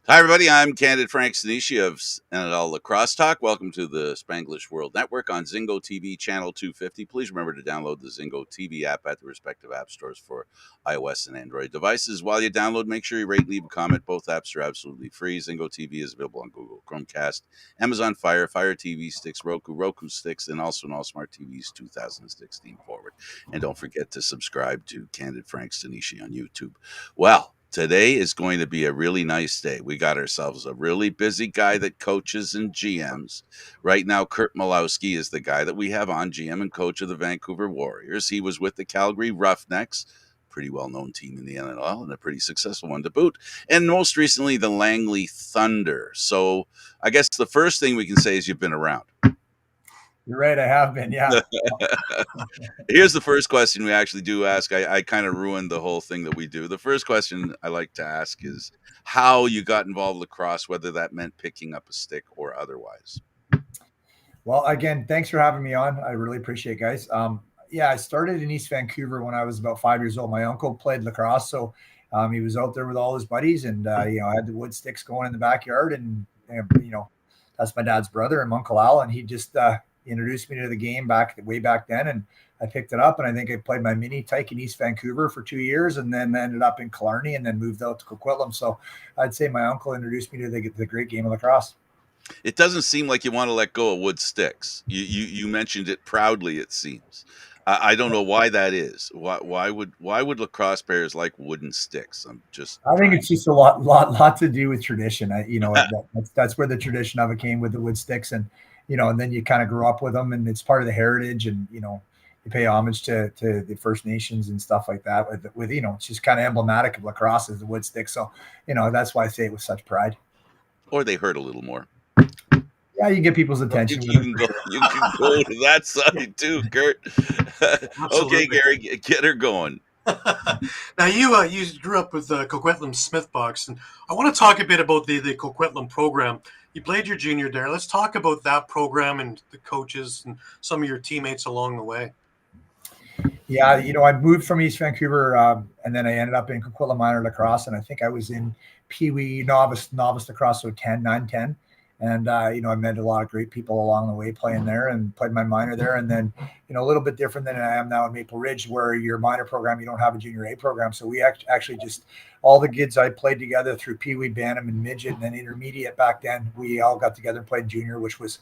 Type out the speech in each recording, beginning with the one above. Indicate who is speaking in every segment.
Speaker 1: Hi, everybody. I'm Candid Stanisci of NLL Lacrosse Talk. Welcome to the Spanglish World Network on Zingo TV channel 250. Please remember to download the Zingo TV app at the respective app stores for iOS and Android devices. While you download, make sure you rate and leave a comment. Both apps are absolutely free. Zingo TV is available on Google Chromecast, Amazon Fire, Fire TV sticks, Roku sticks, and also on all smart TVs 2016 forward. And don't forget to subscribe to Candid Stanisci on YouTube. Well, today is going to be a really nice day. We got ourselves a really busy guy that coaches and GMs. Right now, Curt Malawsky is the guy that we have on, GM and coach of the Vancouver Warriors. He was with the Calgary Roughnecks, pretty well-known team in the NLL and a pretty successful one to boot. And most recently, the Langley Thunder. So I guess the first thing we can say is you've been around.
Speaker 2: You're right. I have been. Yeah.
Speaker 1: Here's the first question we actually do ask. I kind of ruined the whole thing that we do. The first question I like to ask is how you got involved with lacrosse, whether that meant picking up a stick or otherwise.
Speaker 2: Well, again, thanks for having me on. I really appreciate it, guys. Yeah, I started in East Vancouver when I was about 5 years old. My uncle played lacrosse, so he was out there with all his buddies, and I had the wood sticks going in the backyard, and that's my dad's brother and Uncle Al, and he just introduced me to the game way back then, and I picked it up, and I think I played my mini tyke in East Vancouver for 2 years, and then ended up in Killarney, and then moved out to Coquitlam. So I'd say my uncle introduced me to the great game of lacrosse.
Speaker 1: It doesn't seem like you want to let go of wood sticks. You mentioned it proudly. It seems. I don't know why that is. Why would lacrosse players like wooden sticks?
Speaker 2: I think it's just a lot to do with tradition. That's where the tradition of it came with the wood sticks, and and then you kind of grew up with them, and it's part of the heritage, and you pay homage to the First Nations and stuff like that. With it's just kind of emblematic of lacrosse as the wood stick. So that's why I say it with such pride.
Speaker 1: Or they hurt a little more.
Speaker 2: Yeah, you get people's attention.
Speaker 1: You can go to that side too, Curt. Okay, Gary, get her going.
Speaker 3: Now you grew up with Coquitlam Smithbox, and I want to talk a bit about the Coquitlam program. You played your junior there. Let's talk about that program and the coaches and some of your teammates along the way.
Speaker 2: Yeah, I moved from East Vancouver, and then I ended up in Coquitlam Minor Lacrosse, and I think I was in Pee Wee novice lacrosse, so 9-10. And, I met a lot of great people along the way playing there, and played my minor there. And then, a little bit different than I am now in Maple Ridge, where your minor program, you don't have a junior A program. So we actually just, all the kids I played together through Pee Wee, Bantam, and Midget, and then intermediate back then, we all got together and played junior, which was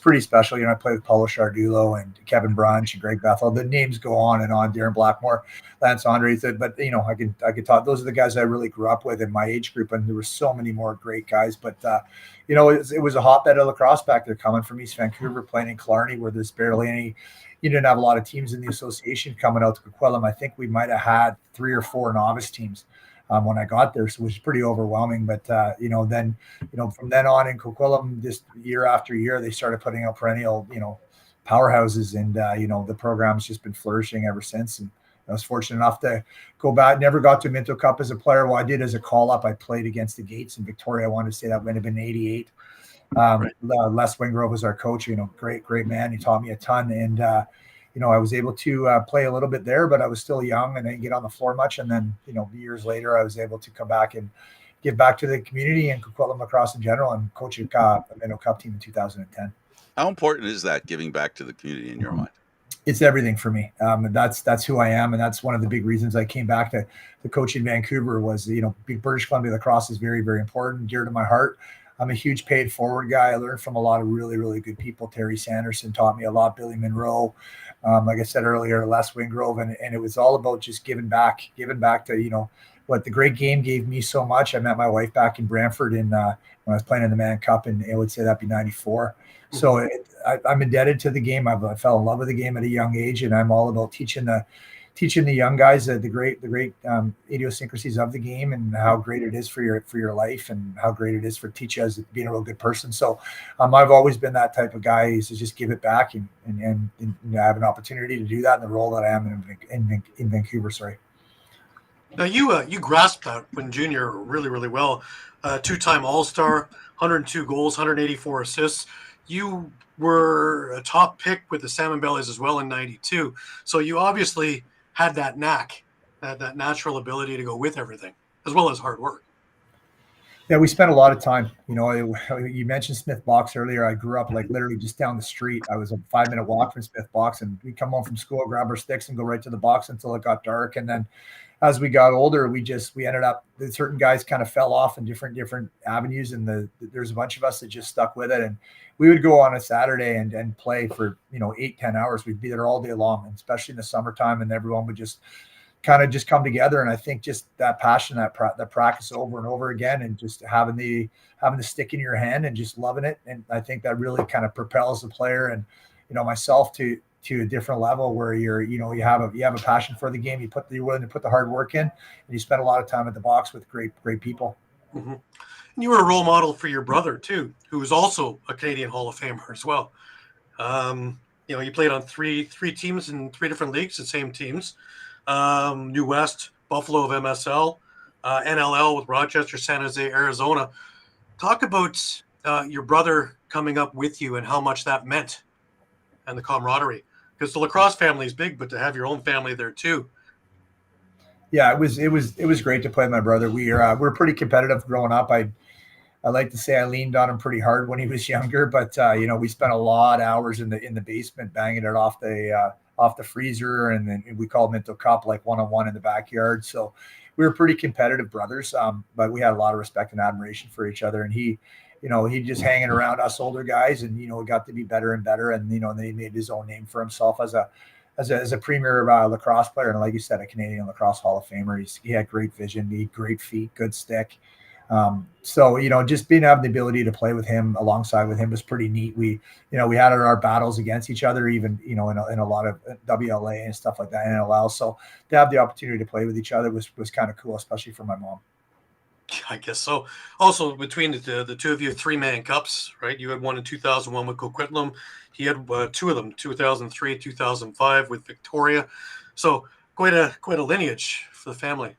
Speaker 2: pretty special. I played with Paulo Chardulo and Kevin Brunch and Greg Bethel. The names go on and on, Darren Blackmore, Lance Andres. But, I could talk. Those are the guys I really grew up with in my age group. And there were so many more great guys. But, it was a hotbed of lacrosse back there, coming from East Vancouver, playing in Killarney, where there's barely any. You didn't have a lot of teams in the association coming out to Coquitlam. I think we might have had 3 or 4 novice teams when I got there, so it was pretty overwhelming. But then from then on in Coquitlam, just year after year, they started putting out perennial powerhouses, and the program's just been flourishing ever since. And I was fortunate enough to go back. Never got to Minto Cup as a player. Well, I did as a call-up. I played against the Gates in Victoria. I wanted to say that might have been 88. Right. Les Wingrove was our coach. Great man. He taught me a ton. And, I was able to play a little bit there, but I was still young and I didn't get on the floor much. And then, years later, I was able to come back and give back to the community and Coquitlam lacrosse in general, and coach a Minto Cup team in 2010.
Speaker 1: How important is that, giving back to the community in your mind?
Speaker 2: It's everything for me. That's who I am, and that's one of the big reasons I came back to the coach in Vancouver. Was big British Columbia lacrosse is very, very important, dear to my heart. I'm a huge paid forward guy. I learned from a lot of really, really good people. Terry Sanderson taught me a lot. Billy Monroe, like I said earlier, Les Wingrove, and it was all about just giving back to what the great game gave me so much. I met my wife back in Brantford when I was playing in the Mann Cup, and I would say that'd be 94. So I'm indebted to the game. I fell in love with the game at a young age, and I'm all about teaching the young guys the great idiosyncrasies of the game, and how great it is for your life, and how great it is for teach you as being a real good person. So I've always been that type of guy, is to just give it back, and I have an opportunity to do that in the role that I am in Vancouver. Sorry.
Speaker 3: Now you grasped that when junior really, really well. 2-time All-Star, 102 goals, 184 assists. You were a top pick with the Salmon Bellies as well in 92. So you obviously had that knack, that natural ability to go with everything, as well as hard work.
Speaker 2: Yeah, we spent a lot of time. You mentioned Smith Box earlier. I grew up like literally just down the street. I was a 5-minute walk from Smith Box, and we'd come home from school, grab our sticks, and go right to the box until it got dark. And then as we got older, we ended up, certain guys kind of fell off in different avenues, and there's a bunch of us that just stuck with it. And we would go on a Saturday and play for 8-10 hours. We'd be there all day long, and especially in the summertime, and everyone would just kind of just come together. And I think just that passion, that practice over and over again, and just having the stick in your hand and just loving it. And I think that really kind of propels the player and myself to a different level where you have a passion for the game. You're willing to put the hard work in, and you spend a lot of time at the box with great people.
Speaker 3: Mm-hmm. And you were a role model for your brother too, who was also a Canadian Hall of Famer as well. You played on three teams in 3 different leagues, the same teams. New West, Buffalo of MSL, NLL with Rochester, San Jose, Arizona. Talk about your brother coming up with you and how much that meant, and the camaraderie. Because the lacrosse family is big, but to have your own family there too.
Speaker 2: Yeah, it was great to play with my brother. We're pretty competitive growing up. I like to say I leaned on him pretty hard when he was younger, but we spent a lot of hours in the basement banging it off the freezer, and then we called Minto Cup, like 1-on-1 in the backyard. So we were pretty competitive brothers, but we had a lot of respect and admiration for each other. And he just hanging around us older guys, and got to be better and better. And then he made his own name for himself as a premier lacrosse player, and like you said, a Canadian Lacrosse Hall of Famer. He had great vision, he had great feet, good stick. So just having the ability to play with him, alongside with him, was pretty neat. We had our battles against each other, even in a lot of WLA and stuff like that, NLL. So to have the opportunity to play with each other was kind of cool, especially for my mom.
Speaker 3: I guess so. Also, between the two of you, 3-man cups, right? You had one in 2001 with Coquitlam. He had 2 of them, 2003, 2005 with Victoria. So quite a lineage for the family.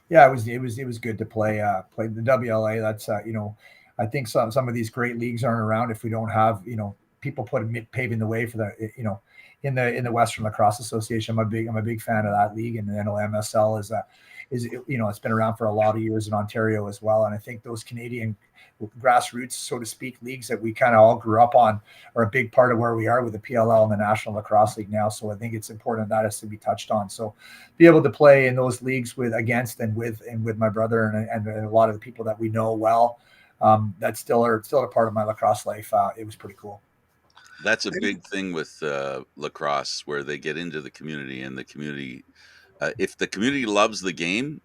Speaker 2: Yeah, it was good to play the WLA. That's I think some of these great leagues aren't around if we don't have people paving the way for the in the Western Lacrosse Association. I'm a big fan of that league, and the NLMSL is it's been around for a lot of years in Ontario as well. And I think those Canadian grassroots, so to speak, leagues that we kind of all grew up on are a big part of where we are with the PLL and the National Lacrosse League now. So I think it's important that has to be touched on. So be able to play in those leagues with my brother and a lot of the people that we know well, that still are a part of my lacrosse life. It was pretty cool.
Speaker 1: That's a big thing with lacrosse, where they get into the community, and the community, if the community loves the game,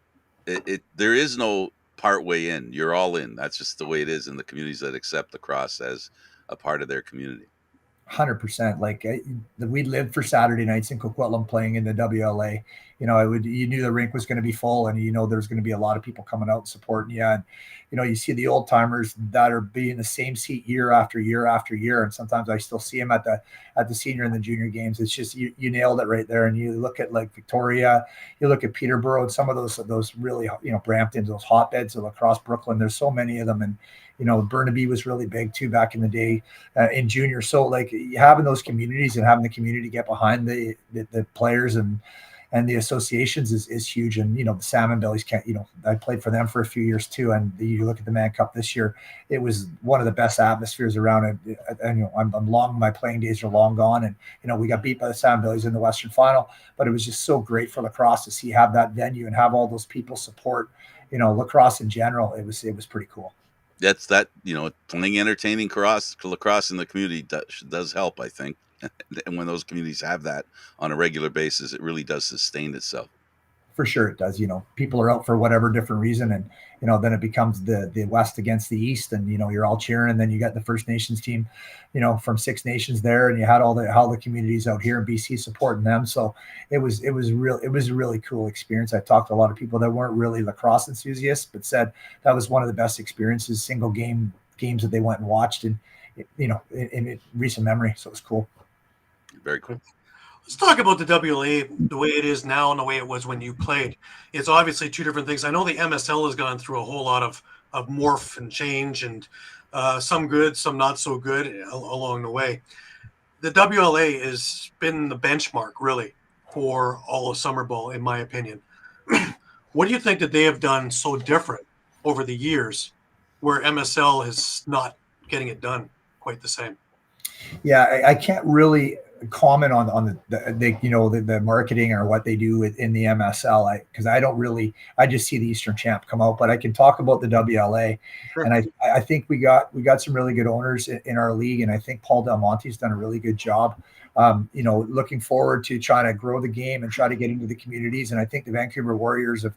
Speaker 1: there is no part way in. You're all in. That's just the way it is in the communities that accept lacrosse as a part of their community.
Speaker 2: 100%. Like we lived for Saturday nights in Coquitlam playing in the WLA. You knew the rink was going to be full, and there's going to be a lot of people coming out and supporting you. And you see the old timers that are being the same seat year after year after year, and sometimes I still see them at the senior and the junior games. It's just you nailed it right there. And you look at like Victoria, you look at Peterborough, and some of those really Brampton, those hotbeds of lacrosse, Brooklyn. There's so many of them, and Burnaby was really big too back in the day in junior. So like having those communities and having the community get behind the players and the associations is huge. And the Salmon Bellies I played for them for a few years too. And you look at the Man Cup this year, it was one of the best atmospheres around it. And my playing days are long gone, and we got beat by the Salmon Bellies in the Western Final, but it was just so great for lacrosse to have that venue and have all those people support lacrosse in general. It was pretty cool.
Speaker 1: That's playing entertaining lacrosse in the community does help, I think. And when those communities have that on a regular basis, it really does sustain itself.
Speaker 2: For sure it does. People are out for whatever different reason, and then it becomes the West against the East, and you're all cheering. And then you got the First Nations team from 6 nations there, and you had all the communities out here in BC supporting them. So it was a really cool experience. I talked to a lot of people that weren't really lacrosse enthusiasts, but said that was one of the best experiences, single games that they went and watched in recent memory. So it was cool.
Speaker 1: Very cool.
Speaker 3: Let's talk about the WLA, the way it is now and the way it was when you played. It's obviously 2 different things. I know the MSL has gone through a whole lot of morph and change, and some good, some not so good along the way. The WLA has been the benchmark, really, for all of summer ball, in my opinion. What do you think that they have done so different over the years where MSL is not getting it done quite the same.
Speaker 2: Yeah, I can't really comment on the marketing or what they do in the MSL, because I just see the Eastern Champ come out, but I can talk about the WLA.
Speaker 3: Sure.
Speaker 2: And I think we got some really good owners in our league, and I think Paul Del Monte's done a really good job. Looking forward to trying to grow the game and try to get into the communities. And I think the Vancouver Warriors have,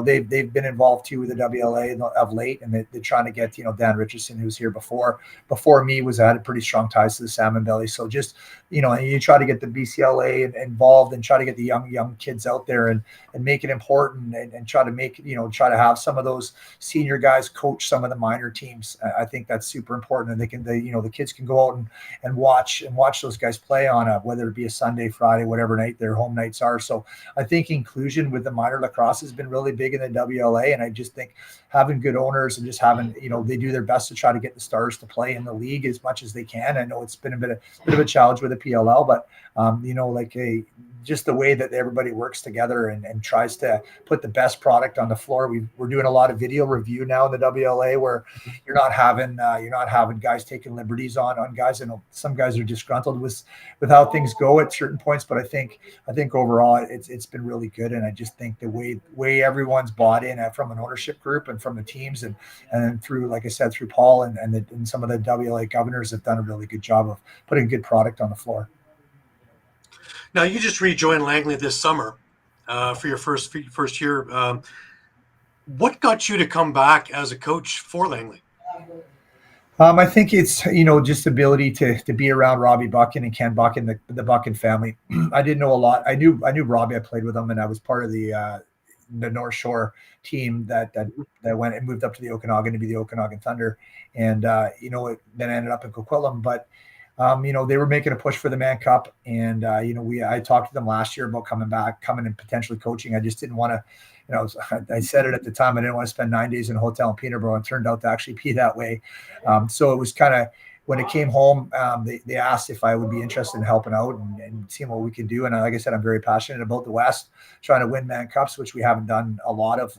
Speaker 2: they've been involved too with the WLA of late, and they're trying to get, Dan Richardson, who was here before me, had pretty strong ties to the Salmon Belly. So just, you try to get the BCLA involved and try to get the young kids out there and make it important and try to make, try to have some of those senior guys coach some of the minor teams. I think that's super important. And the kids can go out and watch those guys play on whether it be a Sunday, Friday, whatever night their home nights are. So I think inclusion with the minor lacrosse has been really big in the WLA. And I just think having good owners and just having, they do their best to try to get the stars to play in the league as much as they can. I know it's been a bit of a challenge with the PLL, but just the way that everybody works together and tries to put the best product on the floor. We're doing a lot of video review now in the WLA, where you're not having guys taking liberties on guys. I know some guys are disgruntled with how things go at certain points, but I think overall it's been really good. And I just think the way everyone's bought in from an ownership group and from the teams and through, like I said, through Paul and some of the WLA governors have done a really good job of putting good product on the floor.
Speaker 3: Now, you just rejoined Langley this summer for your first year. What got you to come back as a coach for Langley?
Speaker 2: I think it's, just ability to be around Robbie Buchan and Ken Buchan, the Buchan family. I didn't know a lot. I knew Robbie. I played with him, and I was part of the North Shore team that went and moved up to the Okanagan to be the Okanagan Thunder, and it then ended up in Coquitlam. But they were making a push for the Mann Cup, and I talked to them last year about coming and potentially coaching. I just didn't want to, I said it at the time, I didn't want to spend 9 days in a hotel in Peterborough, and it turned out to actually be that way. So it was kind of, when it came home, they asked if I would be interested in helping out and seeing what we could do. And like I said, I'm very passionate about the West, trying to win Mann Cups, which we haven't done a lot of,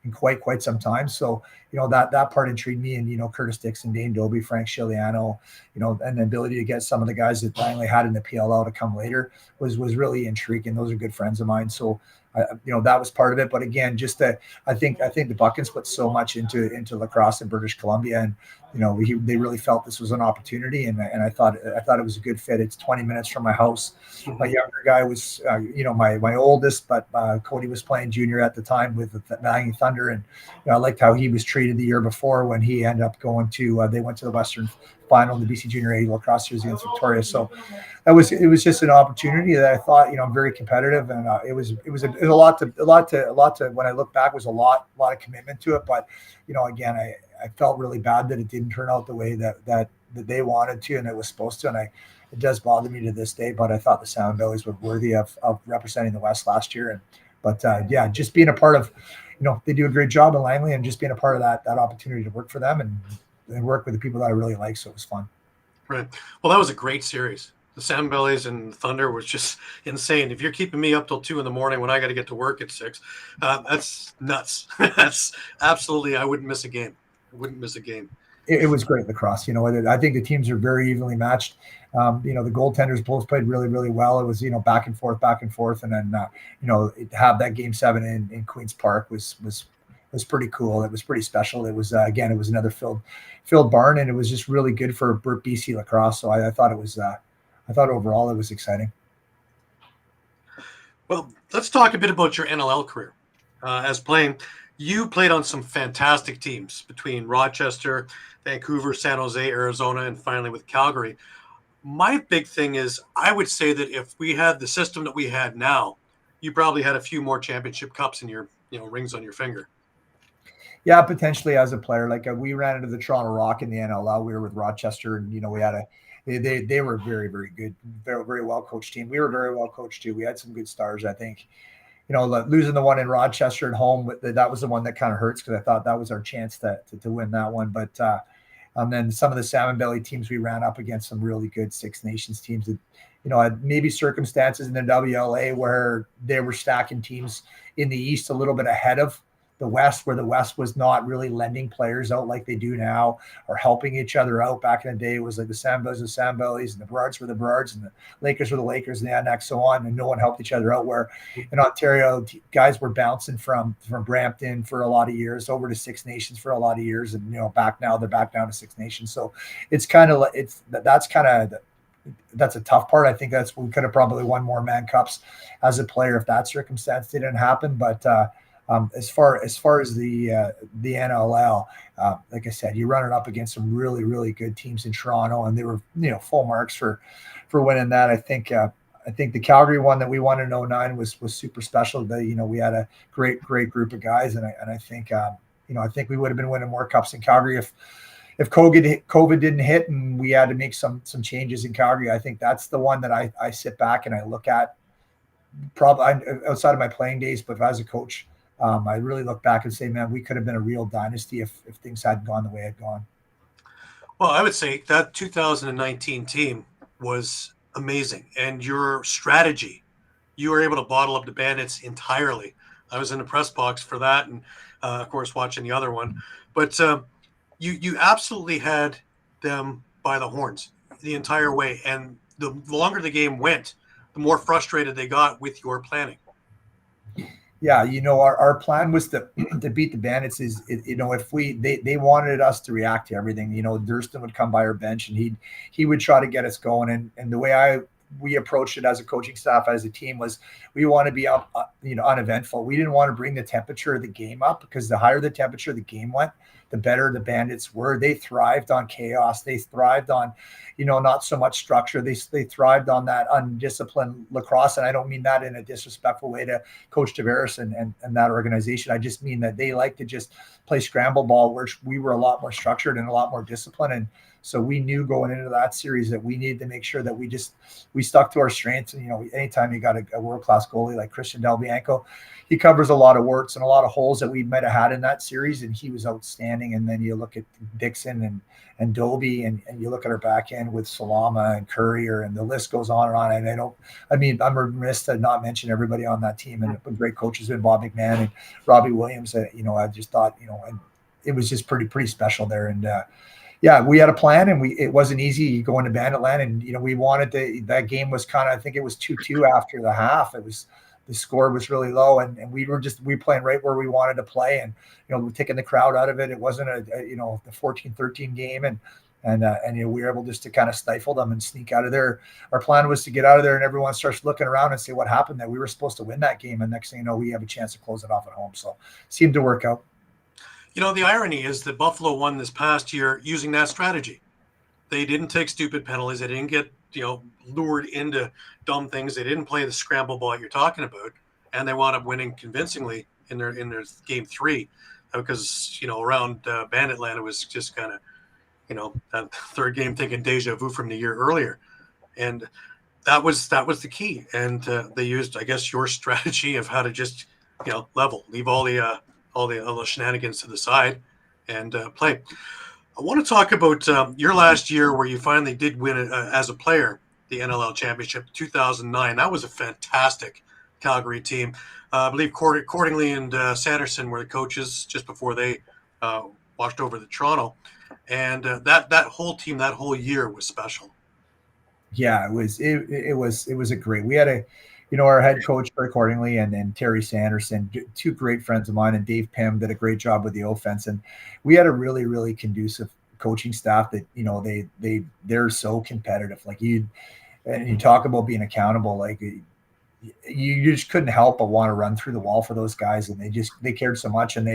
Speaker 2: in quite some time. So, that part intrigued me. And, Curtis Dixon, Dane Dobie, Frank Chiliano, and the ability to get some of the guys that Langley had in the PLL to come later was really intriguing. Those are good friends of mine. So, that was part of it. But again, just I think the Buckins put so much into lacrosse in British Columbia, and they really felt this was an opportunity, and I thought it was a good fit. It's 20 minutes from my house. My younger guy was my oldest, but Cody was playing junior at the time with the Valley Thunder, and I liked how he was treated the year before when he ended up going to they went to the Western final in the BC Junior A lacrosse series against Victoria. So it was just an opportunity that I thought, I'm very competitive, and it was a lot to when I look back, was a lot of commitment to it. But again, I felt really bad that it didn't turn out the way that they wanted to and it was supposed to, and it does bother me to this day. But I thought the Salmon Bellies were worthy of representing the West last year, but just being a part of, they do a great job in Langley, and just being a part of that opportunity to work for them and work with the people that I really like. So it was fun.
Speaker 3: Right. Well, that was a great series. The Salmon Bellies and Thunder was just insane. If you're keeping me up till 2 a.m. when I got to get to work at 6, that's nuts. That's absolutely, I wouldn't miss a game. It
Speaker 2: was great lacrosse. I think the teams are very evenly matched. The goaltenders both played really, really well. It was, back and forth. And then, have that game 7 in Queen's Park was pretty cool. It was pretty special. It was, again, it was another filled barn, and it was just really good for BC lacrosse. So I thought overall it was exciting.
Speaker 3: Well, let's talk a bit about your NLL career. You played on some fantastic teams between Rochester, Vancouver, San Jose, Arizona, and finally with Calgary. My big thing is, I would say that if we had the system that we had now, you probably had a few more championship cups in your, rings on your finger.
Speaker 2: Yeah, potentially as a player. Like we ran into the Toronto Rock in the NLL. We were with Rochester, and we had they were very, very good, very, very well coached team. We were very well coached too. We had some good stars, I think. Losing the one in Rochester at home, that was the one that kind of hurts, because I thought that was our chance to win that one. But then some of the Salmon Belly teams, we ran up against some really good Six Nations teams that, had maybe circumstances in the WLA where they were stacking teams in the East a little bit ahead of the West, where the West was not really lending players out like they do now, or helping each other out. Back in the day, it was like the Sambos, the Sambellies, and the Berards were the Berards, and the Lakers were the Lakers, and the Annex, so on, and no one helped each other out. Where in Ontario, guys were bouncing from Brampton for a lot of years over to Six Nations for a lot of years, and they're back down to Six Nations. So it's kind of that's a tough part. I think we could have probably won more Man Cups as a player if that circumstance didn't happen, but. As far as the NLL, like I said, you run it up against some really, really good teams in Toronto, and they were full marks for winning that. I think the Calgary one that we won in 2009 was super special. We had a great group of guys, and I think I think we would have been winning more cups in Calgary if COVID didn't hit and we had to make some changes in Calgary. I think that's the one that I sit back and I look at, probably outside of my playing days, but as a coach. I really look back and say, man, we could have been a real dynasty if things hadn't gone the way it had gone.
Speaker 3: Well, I would say that 2019 team was amazing. And your strategy, you were able to bottle up the Bandits entirely. I was in the press box for that and, of course, watching the other one. But you absolutely had them by the horns the entire way. And the longer the game went, the more frustrated they got with your planning.
Speaker 2: Yeah, our plan was to beat the Bandits. If they wanted us to react to everything. Durston would come by our bench and he would try to get us going. And the way we approached it as a coaching staff, as a team, was we want to be up, uneventful. We didn't want to bring the temperature of the game up, because the higher the temperature of the game went, the better the Bandits were. They thrived on chaos. They thrived on, not so much structure. They thrived on that undisciplined lacrosse. And I don't mean that in a disrespectful way to Coach Tavares and that organization. I just mean that they like to just play scramble ball, where we were a lot more structured and a lot more disciplined. And so we knew going into that series that we needed to make sure that we stuck to our strengths. And, anytime you got a world-class goalie like Christian Del Bianco, he covers a lot of warts and a lot of holes that we might have had in that series, and he was outstanding. And then you look at Dixon and Dobie, and you look at our back end with Salama and Courier, and the list goes on and on. And I'm remiss to not mention everybody on that team, and great coaches in Bob McMahon and Robbie Williams. I just thought, and it was just pretty special there. And yeah, we had a plan, and it wasn't easy going to Banditland, and we wanted that game was kind of, I think it was 2-2 after the half. The score was really low, and we playing right where we wanted to play, and we're taking the crowd out of it. It wasn't the 14-13 game, and we were able just to kind of stifle them and sneak out of there. Our plan was to get out of there, and everyone starts looking around and say what happened, that we were supposed to win that game, and next thing you know, we have a chance to close it off at home. So it seemed to work out.
Speaker 3: The irony is that Buffalo won this past year using that strategy. They didn't take stupid penalties. They didn't get lured into dumb things. They didn't play the scramble ball you're talking about, and they wound up winning convincingly in their game 3, because around Banditland it was just kind of that third game thinking deja vu from the year earlier, and that was the key. And they used, I guess, your strategy of how to just leave all the shenanigans to the side and play. I want to talk about your last year, where you finally did win as a player the NLL Championship, 2009. That was a fantastic Calgary team. I believe Cordingley and Sanderson were the coaches just before they washed over to Toronto, and that whole team, that whole year was special.
Speaker 2: Yeah, it was a great. We had our head coach accordingly, and Terry Sanderson, two great friends of mine, and Dave Pym did a great job with the offense. And we had a really, really conducive coaching staff that, they're so competitive. Like you talk about being accountable, like you just couldn't help but want to run through the wall for those guys. And they cared so much, and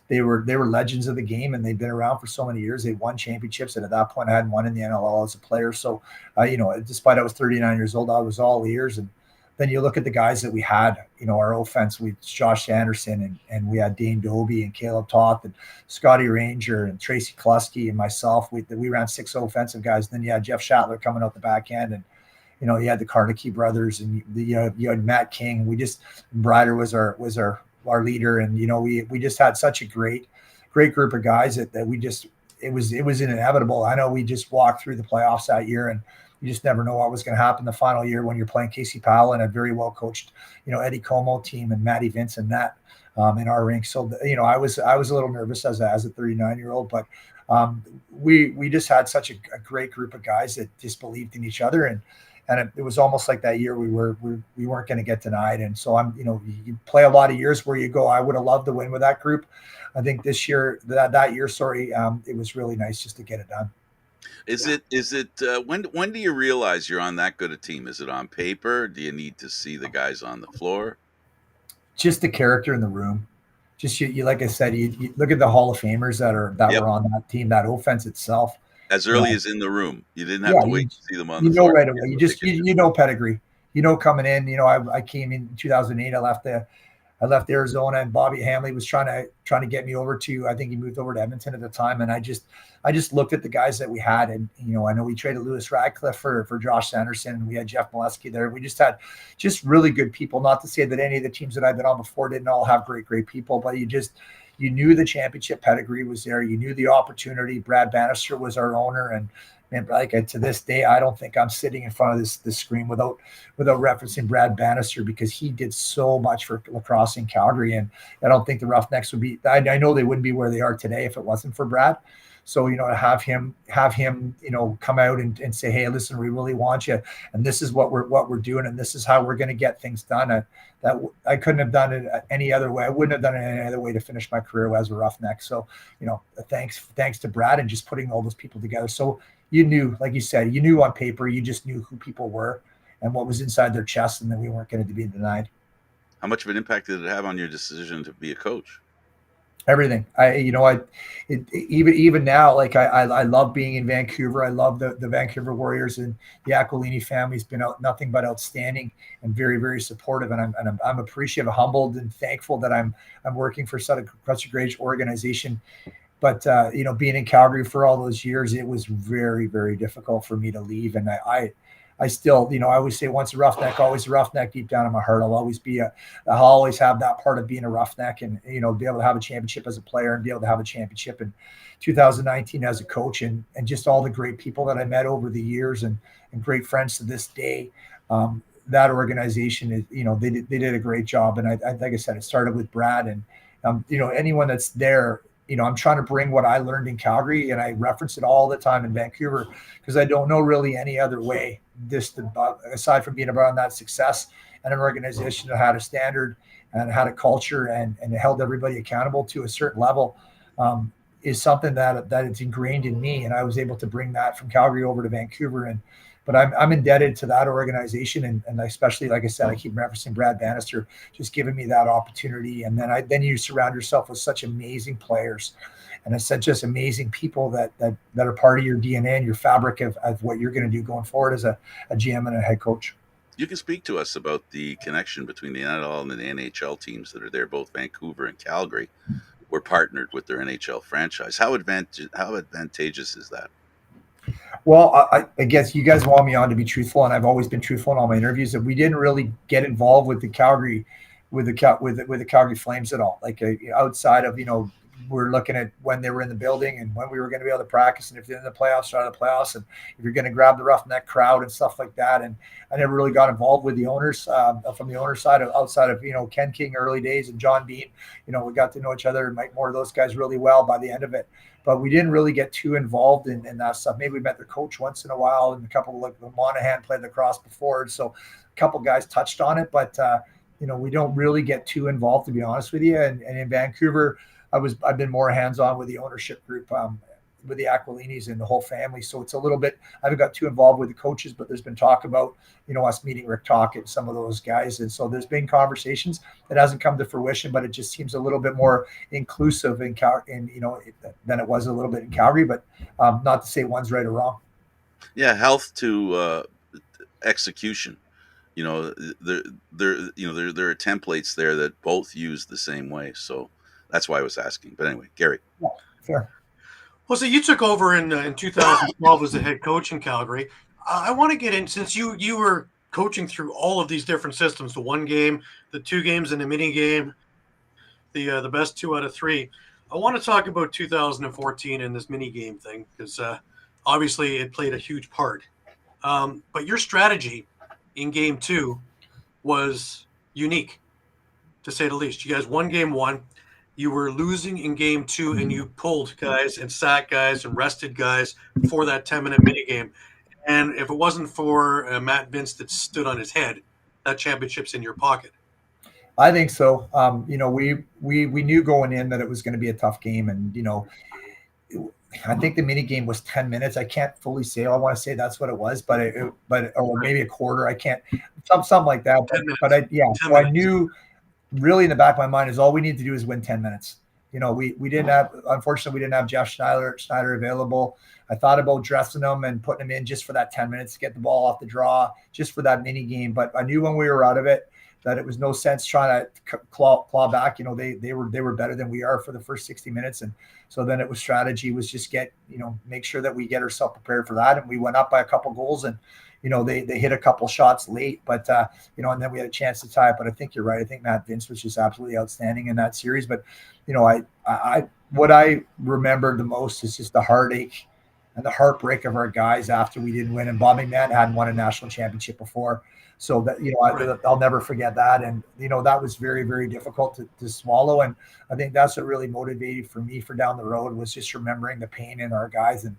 Speaker 2: they were legends of the game, and they've been around for so many years. They won championships, and at that point I hadn't won in the NLL as a player. So, despite I was 39 years old, I was all ears. And then you look at the guys that we had, our offense with Josh Sanderson, and we had Dane Dobie and Caleb Toth and Scotty Ranger and Tracy Kluski and myself. We ran 6 offensive guys. And then you had Jeff Shatler coming out the back end, and you had the Carnegie brothers, and you had Matt King. Brider was our leader, and we just had such a great group of guys that it was inevitable. I know we just walked through the playoffs that year, and you just never know what was going to happen the final year when you're playing Casey Powell and a very well coached, Eddie Como team, and Matty Vince and that. in our ranks. So I was a little nervous as a 39-year-old, but we just had such a great group of guys that just believed in each other, and it was almost like that year we weren't going to get denied. And so you play a lot of years where you go, I would have loved to win with that group. I think this year, that year, it was really nice just to get it done.
Speaker 1: Is it when do you realize you're on that good a team? Is it on paper? Do you need to see the guys on the floor?
Speaker 2: Just the character in the room. Just you like I said, you look at the Hall of Famers that
Speaker 1: Yep.
Speaker 2: were on that team, that offense itself.
Speaker 1: As early as in the room, you didn't have
Speaker 2: Yeah,
Speaker 1: to wait to see them on the floor.
Speaker 2: right away. You know pedigree. Coming in. I came in 2008. I left Arizona, and Bobby Hamley was trying to get me over to. I think he moved over to Edmonton at the time, and I just looked at the guys that we had, and I know we traded Lewis Radcliffe for Josh Sanderson, and we had Jeff Malawsky there. We just had really good people. Not to say that any of the teams that I've been on before didn't all have great people, but you knew the championship pedigree was there. You knew the opportunity. Brad Bannister was our owner, and to this day, I don't think I'm sitting in front of this screen without referencing Brad Bannister, because he did so much for lacrosse in Calgary, and I don't think the Roughnecks would be. I know they wouldn't be where they are today if it wasn't for Brad. So to have him come out and say, hey, listen, we really want you, and this is what we're doing, and this is how we're going to get things done. That I couldn't have done it any other way. I wouldn't have done it any other way to finish my career as a Roughneck. So thanks to Brad and just putting all those people together. So you knew, like you said, you knew on paper, you just knew who people were and what was inside their chests, and that we weren't going to be denied.
Speaker 1: How much of an impact did it have on your decision to be a coach?
Speaker 2: Everything. Even now, like I love being in Vancouver. I love the Vancouver Warriors, and the Aquilini family's been nothing but outstanding and very, very supportive. And I'm appreciative, humbled, and thankful that I'm working for such a great organization. But being in Calgary for all those years, it was very, very difficult for me to leave. And I still, I always say, once a Roughneck, always a Roughneck. Deep down in my heart, I'll always have that part of being a Roughneck, and be able to have a championship as a player, and be able to have a championship in 2019 as a coach, and just all the great people that I met over the years, and great friends to this day. That organization is, they did a great job, and I like I said, it started with Brad, and anyone that's there. I'm trying to bring what I learned in Calgary, and I reference it all the time in Vancouver, because I don't know really any other way, aside from being around that success and an organization that had a standard and had a culture and held everybody accountable to a certain level, is something that it's ingrained in me. And I was able to bring that from Calgary over to Vancouver. But I'm indebted to that organization, and especially, like I said, I keep referencing Brad Bannister, just giving me that opportunity. And then you surround yourself with such amazing players, and such just amazing people that are part of your DNA and your fabric of what you're going to do going forward as a GM and a head coach.
Speaker 1: You can speak to us about the connection between the NLL and the NHL teams that are there, both Vancouver and Calgary. We're partnered with their NHL franchise. How advantageous is that?
Speaker 2: Well, I guess you guys want me on to be truthful, and I've always been truthful in all my interviews, that we didn't really get involved with the Calgary Flames at all. Like outside of we're looking at when they were in the building and when we were going to be able to practice, and if they're in the playoffs, start of the playoffs, and if you're going to grab the Roughneck crowd and stuff like that. And I never really got involved with the owners from the owner side, outside of Ken King early days and John Bean. We got to know each other and Mike Moore, those guys, really well by the end of it. But we didn't really get too involved in that stuff. Maybe we met their coach once in a while, and a couple like Monahan played lacrosse before, so a couple guys touched on it. But we don't really get too involved, to be honest with you. And in Vancouver, I've been more hands-on with the ownership group, with the Aquilinis and the whole family. So it's a little bit, I haven't got too involved with the coaches, but there's been talk about, us meeting Rick Talk and some of those guys. And so there's been conversations that hasn't come to fruition, but it just seems a little bit more inclusive than it was a little bit in Calgary, but not to say one's right or wrong.
Speaker 1: Yeah. Health to execution. There are templates there that both use the same way. So that's why I was asking. But anyway, Gary.
Speaker 2: Yeah, fair.
Speaker 3: Well, so you took over in 2012 as the head coach in Calgary. I want to get in, since you were coaching through all of these different systems, the 1 game, the 2 games, and the mini game, the best 2 out of 3. I want to talk about 2014 and this mini game thing, because obviously it played a huge part. But your strategy in game 2 was unique, to say the least. You guys won game one. You were losing in game two, and you pulled guys and sat guys and rested guys for that 10-minute mini game. And if it wasn't for Matt Vince that stood on his head, that championship's in your pocket.
Speaker 2: I think so. We knew going in that it was going to be a tough game, and I think the mini game was 10 minutes. I can't fully say. I want to say that's what it was, or maybe a quarter. I can't, something like that. So I knew really in the back of my mind is all we need to do is win 10 minutes. We didn't have, unfortunately, we didn't have Jeff Schneider available. I thought about dressing him and putting him in just for that 10 minutes to get the ball off the draw, just for that mini game. But I knew when we were out of it that it was no sense trying to claw back. They were better than we are for the first 60 minutes. And so then it was strategy was just make sure that we get ourselves prepared for that. And we went up by a couple goals, and they hit a couple shots late, but and then we had a chance to tie it. But I think you're right. I think Matt Vince was just absolutely outstanding in that series. But what I remember the most is just the heartache and the heartbreak of our guys after we didn't win. And Bob McMahon hadn't won a national championship before. So that, I'll never forget that. And, that was very, very difficult to swallow. And I think that's what really motivated for me for down the road was just remembering the pain in our guys. And,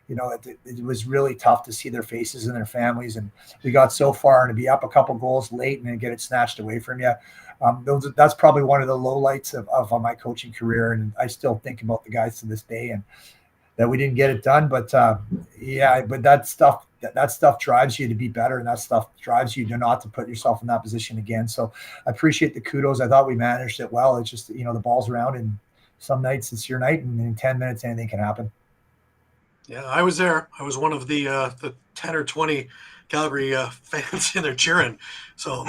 Speaker 2: it was really tough to see their faces and their families. And we got so far, and to be up a couple goals late and then get it snatched away from you. That's probably one of the lowlights of my coaching career. And I still think about the guys to this day and that we didn't get it done. But but that stuff drives you to be better, and that stuff drives you to not to put yourself in that position again. So I appreciate the kudos. I thought we managed it well. It's just, the ball's around, and some nights it's your night, and in 10 minutes anything can happen.
Speaker 3: Yeah, I was there. I was one of the 10 or 20 Calgary fans in there cheering. So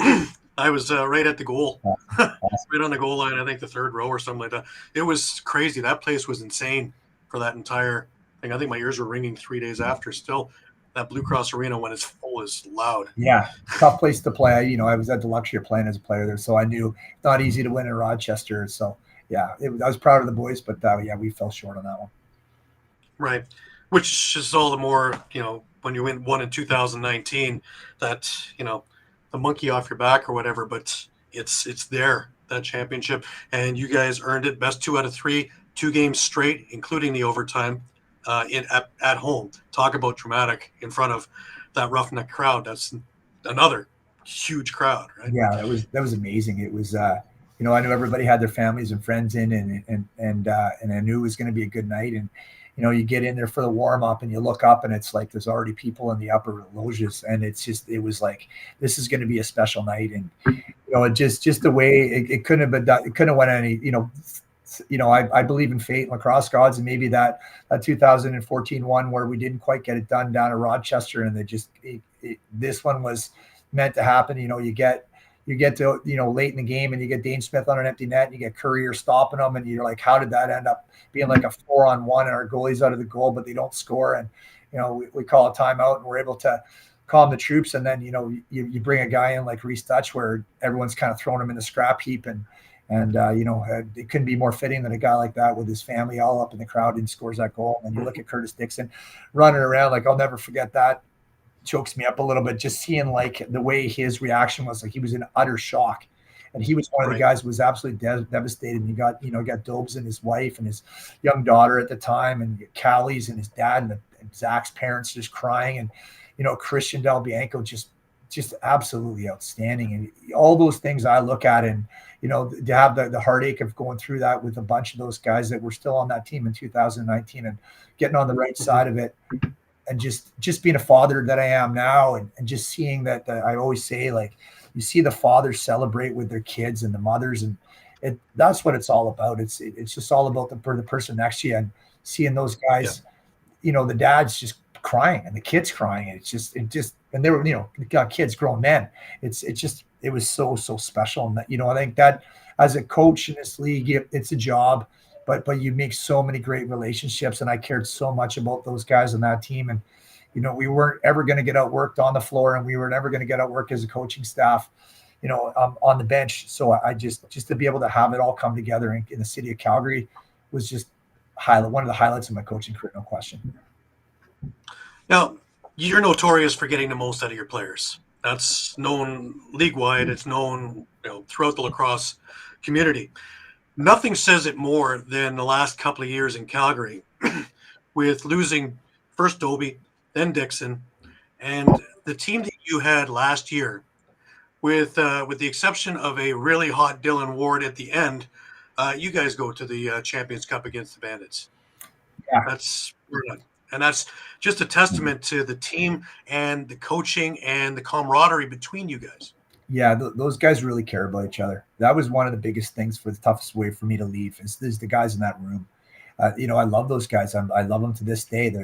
Speaker 3: I was right at the goal, right on the goal line. I think the third row or something like that. It was crazy. That place was insane for that entire thing. I think my ears were ringing 3 days after still. That Blue Cross Arena, when it's full, is loud.
Speaker 2: Yeah, tough place to play. I was at the luxury of playing as a player there, so I knew it's not easy to win in Rochester. So, I was proud of the boys, but, we fell short on that one.
Speaker 3: Right, which is all the more, when you won in 2019, that, the monkey off your back or whatever, but it's there, that championship, and you guys earned it. Best 2 out of 3, 2 games straight, including the overtime. At home. Talk about dramatic in front of that roughneck crowd. That's another huge crowd, right?
Speaker 2: Yeah, that was amazing. It was I knew everybody had their families and friends in, and I knew it was going to be a good night. And you get in there for the warm up, and you look up, and it's like there's already people in the upper loges, and it was like this is going to be a special night. And it just the way it couldn't have been done. It couldn't have went any. I believe in fate and lacrosse gods, and maybe that 2014 one where we didn't quite get it done down at Rochester, and this one was meant to happen. You get to late in the game, and you get Dane Smith on an empty net, and you get Courier stopping them, and you're like, how did that end up being like a 4-on-1, and our goalie's out of the goal, but they don't score, and we call a timeout, and we're able to calm the troops, and then you bring a guy in like Reese Dutch, where everyone's kind of throwing him in the scrap heap, and it couldn't be more fitting than a guy like that with his family all up in the crowd and scores that goal. And you look at Curtis Dixon running around, like I'll never forget that. Chokes me up a little bit just seeing like the way his reaction was. Like he was in utter shock, and he was one of the guys who was absolutely devastated. And you got Dobes and his wife and his young daughter at the time, and Callie's and his dad and Zach's parents just crying, and Christian Del Bianco just absolutely outstanding. And all those things I look at, and to have the heartache of going through that with a bunch of those guys that were still on that team in 2019 and getting on the right side of it, and just being a father that I am now, and just seeing that I always say, like, you see the fathers celebrate with their kids and the mothers, and that's what it's all about. It's just all about the person next to you, and seeing those guys, the dad's just crying and the kids crying, and and they were, got kids, grown men. It was so special. And that, I think that as a coach in this league, it's a job, but you make so many great relationships. And I cared so much about those guys on that team. And, we weren't ever going to get outworked on the floor, and we were never going to get outworked as a coaching staff, on the bench. So I just to be able to have it all come together in the city of Calgary was just one of the highlights of my coaching career, no question.
Speaker 3: Now, you're notorious for getting the most out of your players. That's known league-wide. It's known, throughout the lacrosse community. Nothing says it more than the last couple of years in Calgary with losing first Dobie, then Dixon, and the team that you had last year, with the exception of a really hot Dylan Ward at the end, you guys go to the Champions Cup against the Bandits.
Speaker 2: Yeah.
Speaker 3: That's brilliant. And that's just a testament to the team and the coaching and the camaraderie between you guys.
Speaker 2: Yeah, those guys really care about each other. That was one of the biggest things for the toughest way for me to leave is the guys in that room. I love those guys. I love them to this day.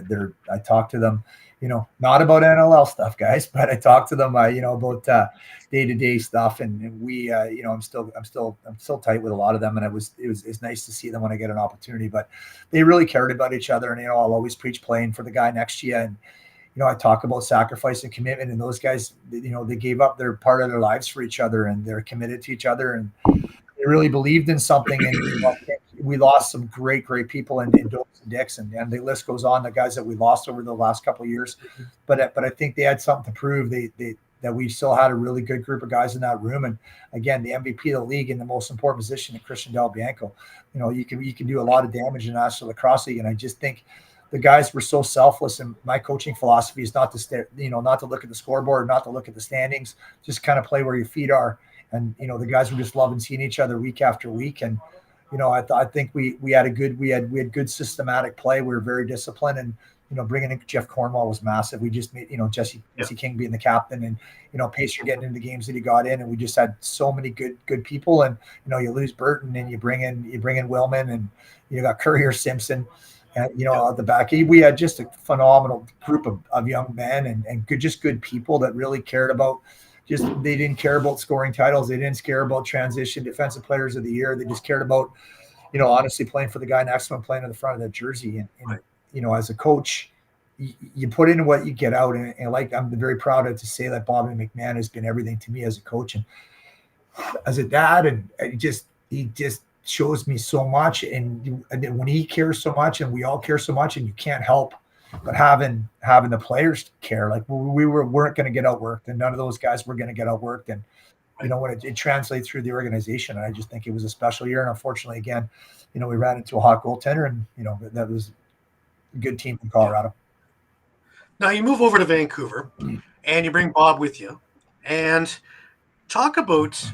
Speaker 2: I talk to them, not about NLL stuff, guys, but I talk to them, about day-to-day stuff. And we, I'm still tight with a lot of them. And it was nice to see them when I get an opportunity, but they really cared about each other. And, I'll always preach playing for the guy next to you. And, I talk about sacrifice and commitment, and those guys, they gave up their part of their lives for each other, and they're committed to each other, and they really believed in something. And we lost some great people in Dopes and Dicks, and the list goes on. The guys that we lost over the last couple of years, but I think they had something to prove. That we still had a really good group of guys in that room, and again, the MVP of the league in the most important position, Christian Del Bianco. You can do a lot of damage in the National Lacrosse League, and I just think the guys were so selfless. And my coaching philosophy is not to not to look at the scoreboard, not to look at the standings, just kind of play where your feet are. And, the guys were just loving seeing each other week after week. And, I think we had good systematic play. We were very disciplined, and, bringing in Jeff Cornwall was massive. We just made, Jesse King being the captain, and, Pacer getting into the games that he got in. And we just had so many good people. And, you lose Burton, and you bring in Willman, and you got Courier Simpson. And, at the back, we had just a phenomenal group of young men and good people that really cared about they didn't care about scoring titles. They didn't care about transition defensive players of the year. They just cared about, honestly playing for the guy next to him, playing in the front of that jersey. And as a coach, you put in what you get out. And like, I'm very proud to say that Bobby McMahon has been everything to me as a coach and as a dad. And he just shows me so much, and when he cares so much, and we all care so much, and you can't help but having the players care. Like we weren't going to get outworked, and none of those guys were going to get outworked. And when it translates through the organization, and I just think it was a special year. And unfortunately, again, we ran into a hot goaltender, and that was a good team from Colorado.
Speaker 3: Now you move over to Vancouver, and you bring Bob with you, and talk about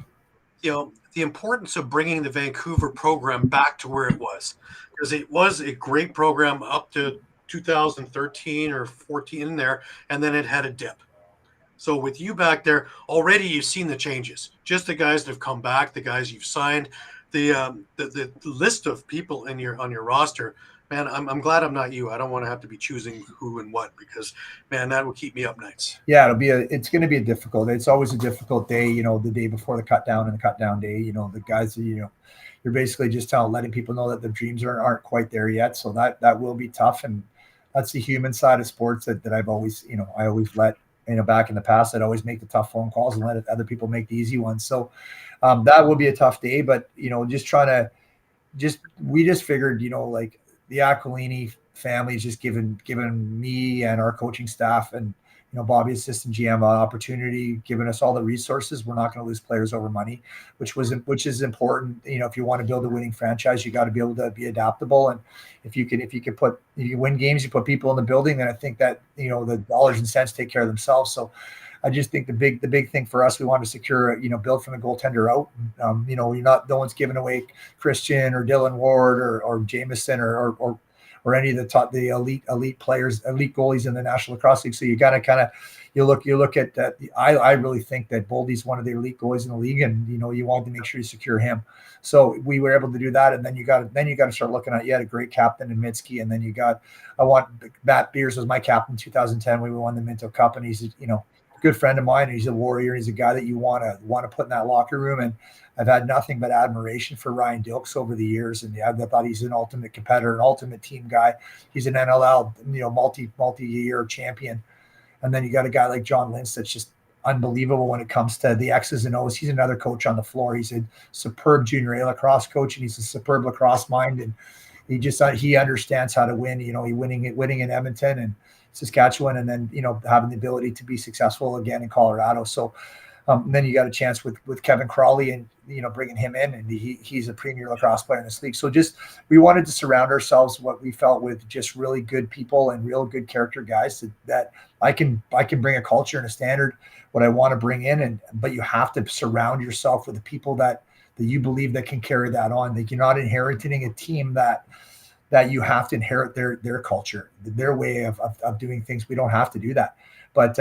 Speaker 3: the importance of bringing the Vancouver program back to where it was, because it was a great program up to 2013 or 14 in there, and then it had a dip. So with you back there, already you've seen the changes. Just the guys that have come back, the guys you've signed, the list of people on your roster. Man, I'm glad I'm not you. I don't want to have to be choosing who and what, because, man, that will keep me up nights.
Speaker 2: Yeah, it's going to be it's always a difficult day, the day before the cut down and the cut down day. The guys, you're basically just letting people know that their dreams aren't quite there yet. So that will be tough. And that's the human side of sports that I've always, I always let, back in the past, I'd always make the tough phone calls and let other people make the easy ones. So that will be a tough day, but, we just figured, like, the Aquilini family is just given me and our coaching staff and, Bobby, assistant GM, opportunity, giving us all the resources. We're not going to lose players over money, which is important. If you want to build a winning franchise, you got to be able to be adaptable. And if you win games, you put people in the building, then I think that, the dollars and cents take care of themselves. So I just think the big thing for us, we want to secure, build from the goaltender out. No one's giving away Christian or Dylan Ward or Jameson or any of the elite players, elite goalies in the National Lacrosse League. So you got to you look at that. I really think that Boldy's one of the elite goalies in the league, and you want to make sure you secure him. So we were able to do that, and then you got to start looking at, you had a great captain in Mitski, and then I want Matt Beers was my captain in 2010 when we won the Minto Cup, and he's good friend of mine. He's a warrior. He's a guy that you want to put in that locker room. And I've had nothing but admiration for Ryan Dilks over the years. And I thought he's an ultimate competitor, an ultimate team guy. He's an NLL, multi-year champion. And then you got a guy like John Lintz that's just unbelievable when it comes to the X's and O's. He's another coach on the floor. He's a superb junior A lacrosse coach, and he's a superb lacrosse mind. And he understands how to win. He winning in Edmonton and Saskatchewan, and then having the ability to be successful again in Colorado. So Then you got a chance with Kevin Crawley and, bringing him in, and he's a premier lacrosse player in this league. So just, we wanted to surround ourselves what we felt with just really good people and real good character guys that I can bring a culture and a standard, what I want to bring in. But you have to surround yourself with the people that you believe that can carry that on. That you're not inheriting a team that you have to inherit their culture, their way of doing things. We don't have to do that. But,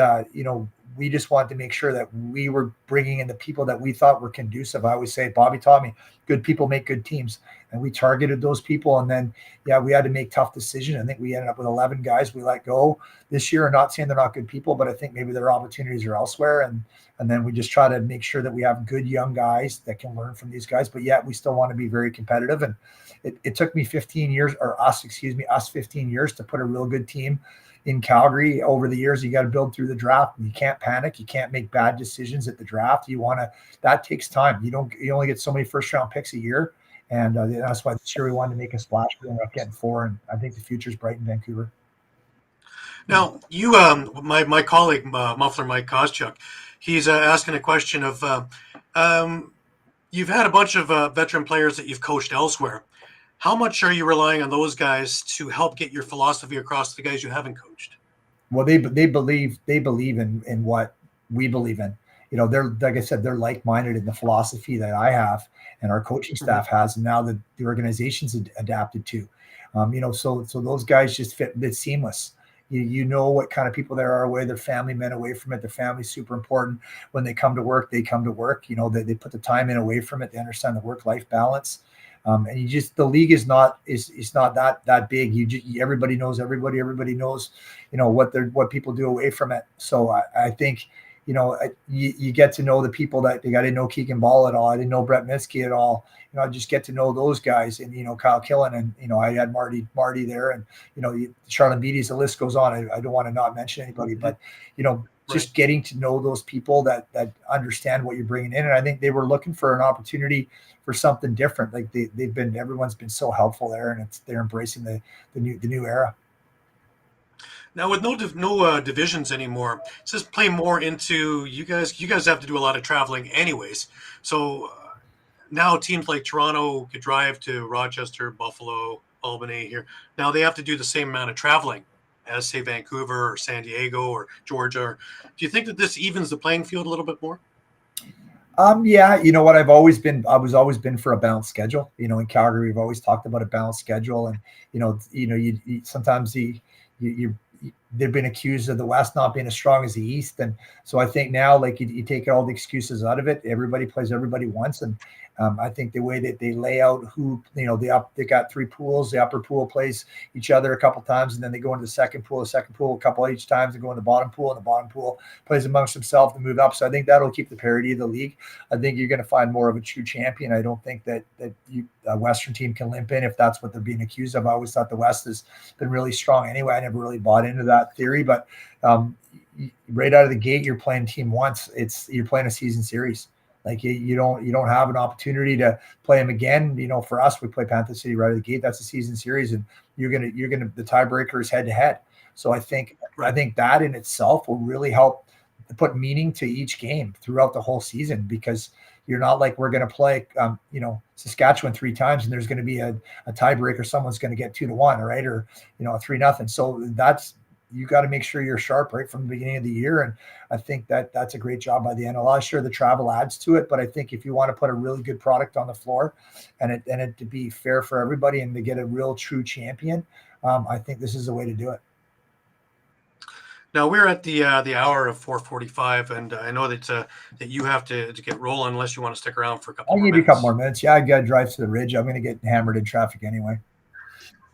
Speaker 2: we just wanted to make sure that we were bringing in the people that we thought were conducive. I always say, Bobby taught me, good people make good teams. And we targeted those people. And then, we had to make tough decisions. I think we ended up with 11 guys we let go this year. I'm not saying they're not good people, but I think maybe their opportunities are elsewhere. And then we just try to make sure that we have good young guys that can learn from these guys. But yet we still want to be very competitive. And it took me 15 years, or us 15 years to put a real good team in Calgary over the years. You got to build through the draft. You can't panic. You can't make bad decisions at the draft. That takes time. You only get so many first round picks a year. And that's why this year we wanted to make a splash. We ended up getting 4, and I think the future's bright in Vancouver.
Speaker 3: Now, you, my colleague, Muffler Mike Koschuk, he's asking a question of, you've had a bunch of veteran players that you've coached elsewhere. How much are you relying on those guys to help get your philosophy across to the guys you haven't coached?
Speaker 2: Well, they believe in what we believe in. They're, like I said, they're like-minded in the philosophy that I have and our coaching staff has, and now the organization's adapted to. So those guys just fit. It's seamless. You know what kind of people there are away. They're family men away from it. Their family's super important. When they come to work, they come to work. They put the time in away from it. They understand the work-life balance. And the league is not that big. Everybody knows everybody. Everybody knows, what people do away from it. So I think, you get to know the people that I didn't know Keegan Ball at all. I didn't know Brett Minsky at all. I just get to know those guys, and Kyle Killen, and I had Marty there, and Charlotte Beatty's. The list goes on. I don't want to not mention anybody, but just getting to know those people that understand what you're bringing in. And I think they were looking for an opportunity for something different. Like everyone's been so helpful there, and they're embracing the new era.
Speaker 3: Now, with no divisions anymore, it's just play more into you guys. You guys have to do a lot of traveling, anyways. So now teams like Toronto could drive to Rochester, Buffalo, Albany here. Now they have to do the same amount of traveling as, say, Vancouver or San Diego or Georgia. Do you think that this evens the playing field a little bit more?
Speaker 2: Yeah, you know what? I was always been for a balanced schedule. In Calgary, we've always talked about a balanced schedule, and you sometimes they've been accused of the West not being as strong as the East, and so I think now, like, you take all the excuses out of it. Everybody plays everybody once, and I think the way that they lay out they got 3 pools. The upper pool plays each other a couple times, and then they go into the second pool a couple each times. They go in the bottom pool, and the bottom pool plays amongst themselves to move up. So I think that'll keep the parity of the league. I think you're going to find more of a true champion. I don't think that a Western team can limp in if that's what they're being accused of. I always thought the West has been really strong anyway. I never really bought into that theory, but right out of the gate, you're playing team once. You're playing a season series. Like you don't have an opportunity to play them again. For us, we play Panther City right out of the gate. That's a season series, and you're gonna the tiebreaker is head to head. So I think that in itself will really help put meaning to each game throughout the whole season, because you're not like, we're going to play Saskatchewan 3 times and there's going to be a tiebreaker. Someone's going to get 2-1, right? Or 3-0. So you got to make sure you're sharp right from the beginning of the year. And I think that's a great job by the NLL. Sure, the travel adds to it, but I think if you want to put a really good product on the floor and it to be fair for everybody and to get a real true champion, I think this is the way to do it.
Speaker 3: Now we're at the hour of 4:45, and I know that you have to get rolling unless you want to stick around for a couple.
Speaker 2: I'll give you a couple more minutes. Yeah, I got to drive to the ridge. I'm going to get hammered in traffic anyway.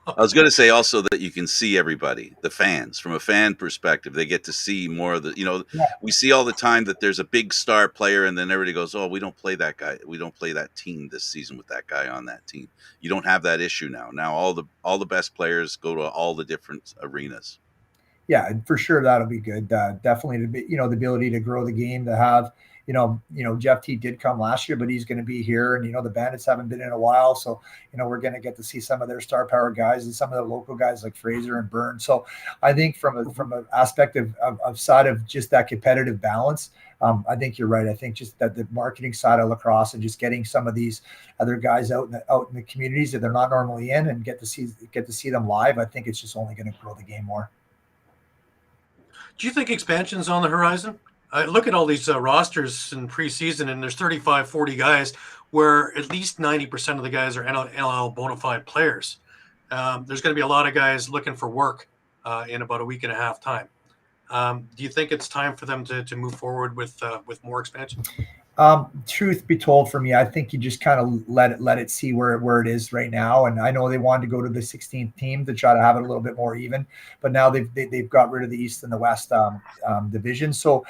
Speaker 1: I was going to say also that you can see everybody, the fans, from a fan perspective. They get to see more of the, we see all the time that there's a big star player and then everybody goes, oh, we don't play that guy. We don't play that team this season with that guy on that team. You don't have that issue now. Now all the best players go to all the different arenas.
Speaker 2: Yeah, for sure. That'll be good. Definitely to be, the ability to grow the game, to have, Jeff T did come last year, but he's going to be here. And, the Bandits haven't been in a while. So, we're going to get to see some of their star power guys and some of the local guys like Fraser and Byrne. So I think from an aspect of side of just that competitive balance, I think you're right. I think just that the marketing side of lacrosse and just getting some of these other guys out in the communities that they're not normally in and get to see them live. I think it's just only going to grow the game more.
Speaker 3: Do you think expansion's on the horizon? I look at all these rosters in preseason, and there's 35, 40 guys where at least 90% of the guys are NLL bona fide players. There's going to be a lot of guys looking for work in about a week and a half time. Do you think it's time for them to move forward with more expansion?
Speaker 2: Truth be told, for me, I think you just kind of let it see where it is right now. And I know they wanted to go to the 16th team to try to have it a little bit more even, but now they've got rid of the East and the West division. So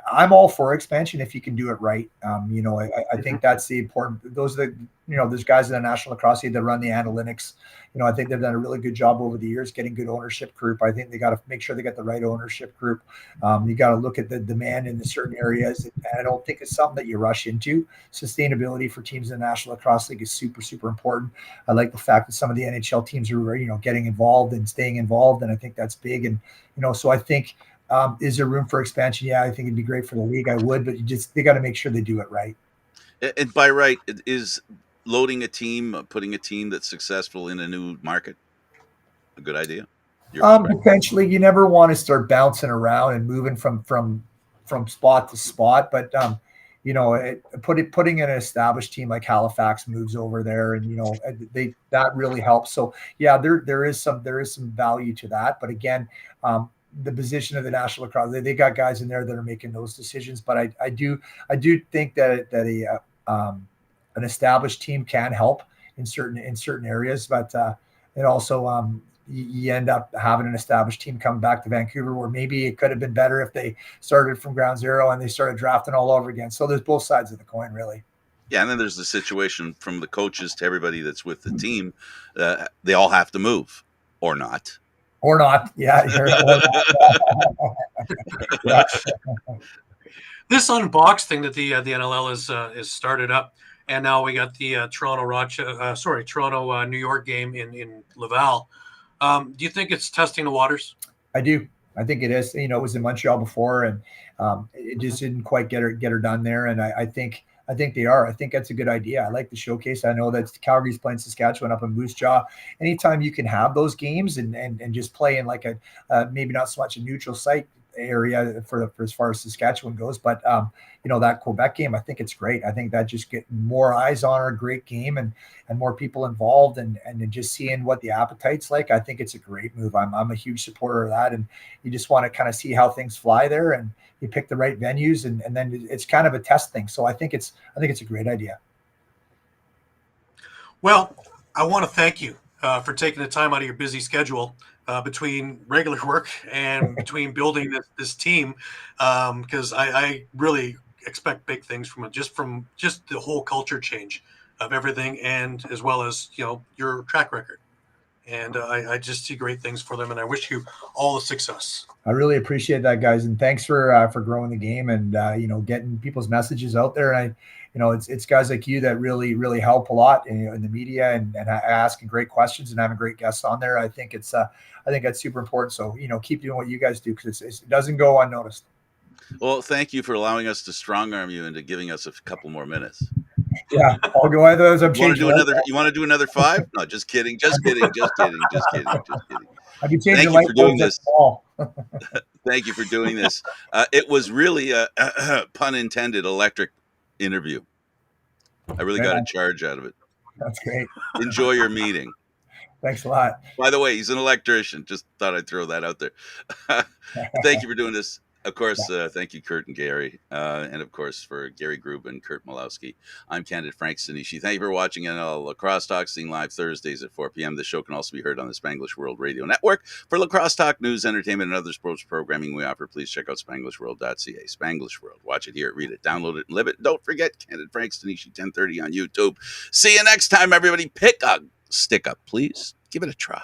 Speaker 2: I'm all for expansion if you can do it right. I think that's the important. Those are there's guys in the National Lacrosse League that run the analytics. I think they've done a really good job over the years getting good ownership group. I think they got to make sure they get the right ownership group. You got to look at the demand in the certain areas. And I don't think it's something that you rush into. Sustainability for teams in the National Lacrosse League is super, super important. I like the fact that some of the NHL teams are, getting involved and staying involved. And I think that's big. And, so I think, is there room for expansion? Yeah, I think it'd be great for the league. I would, but they got to make sure they do it right.
Speaker 1: And by right, is loading a team, putting a team that's successful in a new market a good idea?
Speaker 2: Potentially, you never want to start bouncing around and moving from spot to spot, but putting an established team like Halifax moves over there, and that really helps. So yeah, there is some value to that, but again, the position of the National Lacrosse, they got guys in there that are making those decisions. But I do think that an established team can help in certain areas, but it also you end up having an established team come back to Vancouver where maybe it could have been better if they started from ground zero and they started drafting all over again. So there's both sides of the coin, really.
Speaker 1: Yeah, and then there's the situation from the coaches to everybody that's with the team. They all have to move or not.
Speaker 2: Or not. Yeah.
Speaker 3: Yeah. This unbox thing that the NLL is started up, and now we got the Toronto New York game in Laval. Do you think it's testing the waters?
Speaker 2: I do. I think it is. It was in Montreal before, and it just didn't quite get her done there. And I think they are. I think that's a good idea. I like the showcase. I know that Calgary's playing Saskatchewan up in Moose Jaw. Anytime you can have those games and just play in like a maybe not so much a neutral site area for as far as Saskatchewan goes, but that Quebec game, I think it's great. I think that just get more eyes on a great game and more people involved and just seeing what the appetite's like. I think it's a great move. I'm a huge supporter of that, and you just want to kind of see how things fly there, and you pick the right venues, and then it's kind of a test thing. So I think it's a great idea.
Speaker 3: Well, I want to thank you for taking the time out of your busy schedule between regular work and between building this team, because I really expect big things from it, just the whole culture change of everything, and as well as your track record. And I just see great things for them, and I wish you all the success.
Speaker 2: I really appreciate that, guys, and thanks for growing the game and getting people's messages out there. And it's guys like you that really, really help a lot in the media and asking great questions and having great guests on there. I think that's super important. So keep doing what you guys do, because it doesn't go unnoticed.
Speaker 1: Well, thank you for allowing us to strong arm you into giving us a couple more minutes.
Speaker 2: Yeah, I'll go either of those. I'm changing.
Speaker 1: You want to do another 5? No, just kidding. Just kidding.
Speaker 2: Thank you
Speaker 1: for doing this. Thank you for doing this. It was really a pun intended electric interview. I really got a charge out of it.
Speaker 2: That's great.
Speaker 1: Enjoy your meeting.
Speaker 2: Thanks a lot.
Speaker 1: By the way, he's an electrician. Just thought I'd throw that out there. Thank you for doing this. Of course, thank you, Curt and Gary. And of course, for Gary Groob and Curt Malawsky, I'm Candid Frank Stanisci. Thank you for watching NLL Lacrosse Talk, seen live Thursdays at 4 p.m. The show can also be heard on the Spanglish World Radio Network. For Lacrosse Talk, news, entertainment, and other sports programming we offer, please check out SpanglishWorld.ca. Spanglish World. Watch it, hear it, read it, download it, and live it. And don't forget, Candid Frank Stanisci, 10:30 on YouTube. See you next time, everybody. Pick a stick up, please. Give it a try.